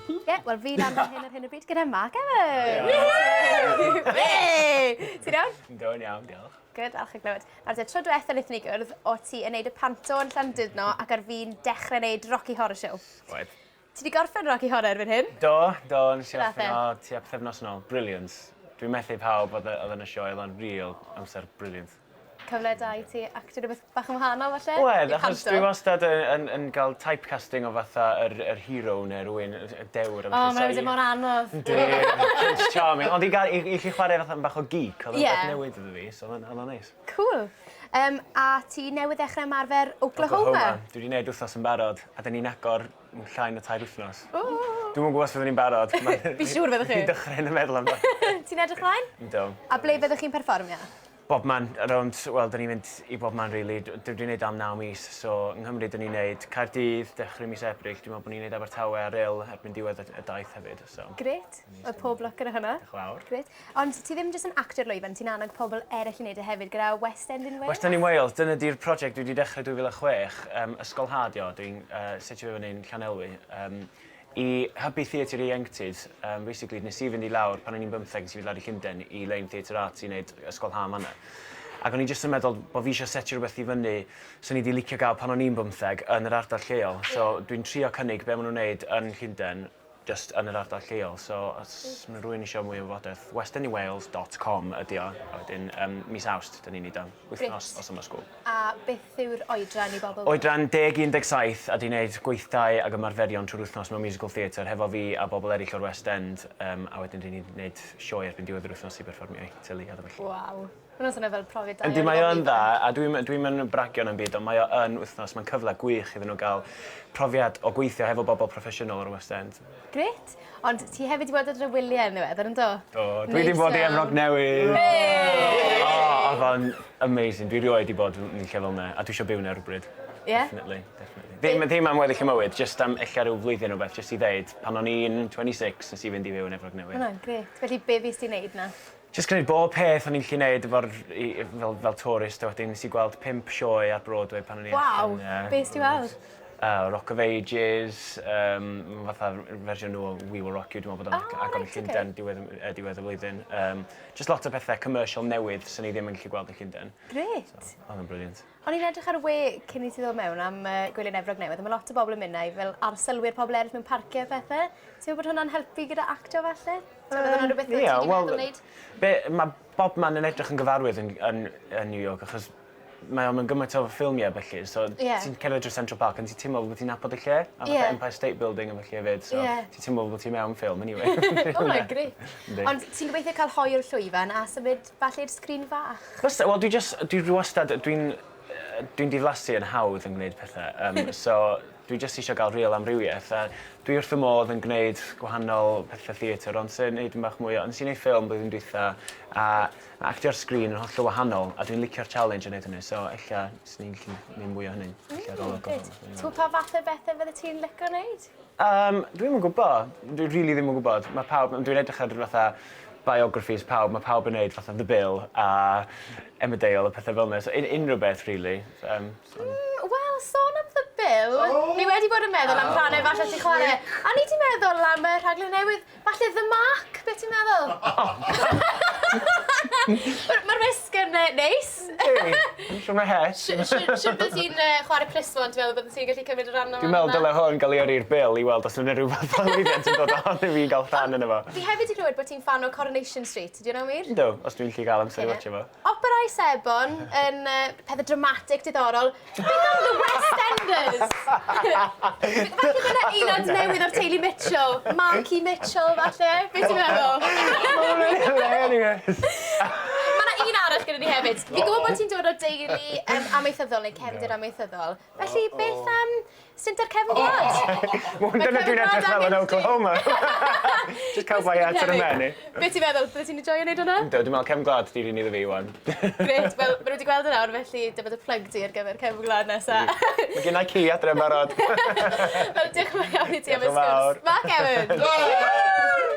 Wel fi'n anfon hyn ar hyn o bryd gyda Mark Evan. Ti'n iawn? Do'n iawn, diolch. Good, alch o glywed. Nawr te, tro diwethaf wnaethon ni gwrdd, o ti yn neud y panto yn Llandudno ac ar fi'n dechrau neud Rocky Horror Show. Waith. Ti wedi gorffen Rocky Horror erbyn hyn? Do, nes i Shwt orffen o tua pythefnos yn ôl. Brilliant. Dwi'n methu pawb oedd yn y sioe, oedd o'n real amser brilliant. Cyfle da i ti actio rhywbeth bach yn wahanol falle? Wel, achos dwi wastad yn cael typecasting o fatha yr hero neu rhywun, y dewr. O, mae'n rhaid mor anodd. It's charming. Ond i chi chwarae fatha bach o geek, oedd o'n beth newydd iddo fi, so oedd o'n neis. Cool. A ti newydd ddechrau ymarfer Oklahoma? Dwi wedi gwneud wythnos yn barod, a dyn ni'n agor llai na 3 wythnos. Dwi'n gwybod os fyddwn ni'n barod. Fi siŵr fyddwch chi. Fi'n dechrau yn y meddwl am da. Ti'n edrych mlaen? Do. A ble fyddwch chi'n perfformio? Bob man, around, wel, dyn ni'n mynd i bob man, really. Dwi wedi gwneud am 9 mis, so yng Nghymru dyn ni'n gwneud Caerdydd, dechrau mis Ebrill. Dwi'n meddwl bod ni'n gwneud Abertawe ar Ryl erbyn diwedd y daith hefyd. So. Gret, y pob look gyda hwnna. Diolch fawr. Gret. Ond ti ddim jyst yn actor lwyfan, ti'n annog pobl eraill i wneud y hefyd gyda West End in Wales? West End in Wales, dyna di'r prosiect dwi wedi dechrau 2006. Ysgolhadio, dwi'n setio fe fyny'n Llanelwy. I hybu theatr ieuenctid, basically, nes i fynd i lawr pan o'n i'n 15 nes i fynd lawr i Llundain i Lein Theatr Arts i wneud ysgolham yna. Ac o'n i jyst yn meddwl bod fi eisiau setio rhywbeth i fyny sy'n i wedi licio gael pan o'n i'n 15 yn yr ardal lleol. So dwi'n trio cynnig be maen nhw'n wneud yn Llundain, just yn yr ardal lleol. So os mae rhywun eisiau mwy o wybodaeth, westendinwales.com ydi o. A wedyn, mis Awst, dyn ni'n neud am wythnos os yma sgwl. A beth yw'r oedran i bobl? Oedran 10-17 a di wneud gweithdau ac ymarferion trwy'r wythnos mewn musical theatre hefo fi a bobl eraill o'r West End. A wedyn dyn ni'n wneud sioe erbyn diwedd yr wythnos i berfformio i tylu a felly. Waw. Mae'n swnio fel profiad da. Yndi, mae o'n dda, a dwi'n mynd bragio na'n byd, ond mae o'n wythnos, mae'n cyfle gwych iddyn nhw gael profiad o gweithio hefo bobl proffesiynol o'r West End. Gret. Ond ti hefyd wedi bod yn y wyliau yn ddiwedd, yn do? Do, dwi wedi bod i Efrog Newydd. Oedd o'n amazing, dwi rioed wedi bod yn lle fel yna, a dwi eisiau byw yna rhywbryd. Definitely. Ddim am weddill y mywyd, jyst am eich ryw flwyddyn o beth, jyst i ddeud, pan o'n i'n 26 nes i fynd i fyw yn Efrog Newydd. Hwna'n gret. Felly be fys ti'n neud na? Jyst gwneud bob peth o'n i'n gallu gwneud fel tourist, a wedyn nes i gweld 5 sioe ar Broadway pan o'n i'n... Waw, be ysdi weld? Rock of Ages, fatha fersiwn nhw o We Will Rock You, dwi'n meddwl bod o'n agor yn Llundain diwedd y flwyddyn. Just lot o bethau commercial newydd sy'n ni ddim yn gallu gweld yn Llundain. Gret. Oedd yn brilliant. O'n i'n edrych ar y we cyn i ti ddod mewn am gwylio'n Efrog Newydd, a mae lot o bobl yn mynd i fel arsylwyr pobl eraill mewn parciau a pethau. Ti'n meddwl bod hwnna'n helpu gyda actio falle? Ti'n meddwl hwnna'n rhywbeth ti wedi meddwl wneud? Mae bob man yn edrych yn gyfarwydd yn New York, achos mae'n gymaint o ffilmiau felly, so ti'n cerdded drwy Central Park and ti'n teimlo bod ti'n nabod y lle, a fatha Empire State Building yn felly hefyd, so ti'n teimlo bod ti'n mewn ffilm anyway. O, mae'n gret. Ond ti'n gobeithio cael hoi o'r llwyfan a symud falle'r sgrin fach? Wel, dwi'n diflasu yn hawdd yn gwneud pethau, so dwi jyst eisiau gael real amrywiaeth. Dwi wrth fy modd yn gwneud gwahanol pethau theatr, ond sy'n gwneud yn bach mwy o... Ond sy'n gwneud ffilm blwyddyn dwytha, a mae actio'r sgrin yn hollol wahanol, a dwi'n licio'r challenge yn gwneud hynny, so eich sy'n ni'n gallu gwneud mwy o hynny. Ti'n pa fath o bethau fydde ti'n licio wneud? Dwi'n yn gwybod, dwi'n rili ddim yn gwybod. Mae pawb, dwi'n edrych ar fatha biographies pawb, mae pawb yn gwneud fatha The Bill a Emmerdale a pethau fel yna, so unrhyw beth, really. Wel, sôn am The Bill, ni wedi bod yn meddwl am rhannau falle ti'n chwarae. A ni ti'n meddwl am y rhaglen newydd, falle The Mark, beth ti'n meddwl? Mae'r risg yn neis. Dwi'n siŵr mae het. Siwr beth ti'n chwarae Plismon, ti'n meddwl bod ti'n gallu cymryd y rhan o'n Dwi'n meddwl dyle hwn gael ei yrru'r Bill i weld os yna rhywbeth o lwyddiant yn dod ohoni fi gael rhan yna fo. Fi hefyd i glywed bod ti'n fan o Coronation Street, ydy hwnna'n wir? Yndw, os dwi'n gallu gael amser i watcho fo. Operau Sebon yn pethau dramatic diddorol. Beth am The West Enders? Falle dyna un newydd o'r teulu Mitchell. Marky Mitchell, falle? Beth ti'n meddwl? Mae yna un arall gyda ni hefyd. Fi'n gwybod bod ti'n dod o deulu amaethyddol neu cefndir amaethyddol. Felly, beth am stint ar cefn gwlad? Dyna dwi'n edrych fel yn Oklahoma. Just cael bai at yr ymeni. Beth ti'n meddwl? Bydde ti'n enjoy wneud hwnna? Yndw, dwi'n meddwl cefn gwlad di'r un iddo fi, wan. Gret, wel, maen nhw wedi gweld yna, felly dyma dy plug di ar gyfer cefn gwlad nesaf. Mae gen i ci adre yn barod. Wel, diolch yn fawr iawn i ti am y sgwrs. Mark Evan!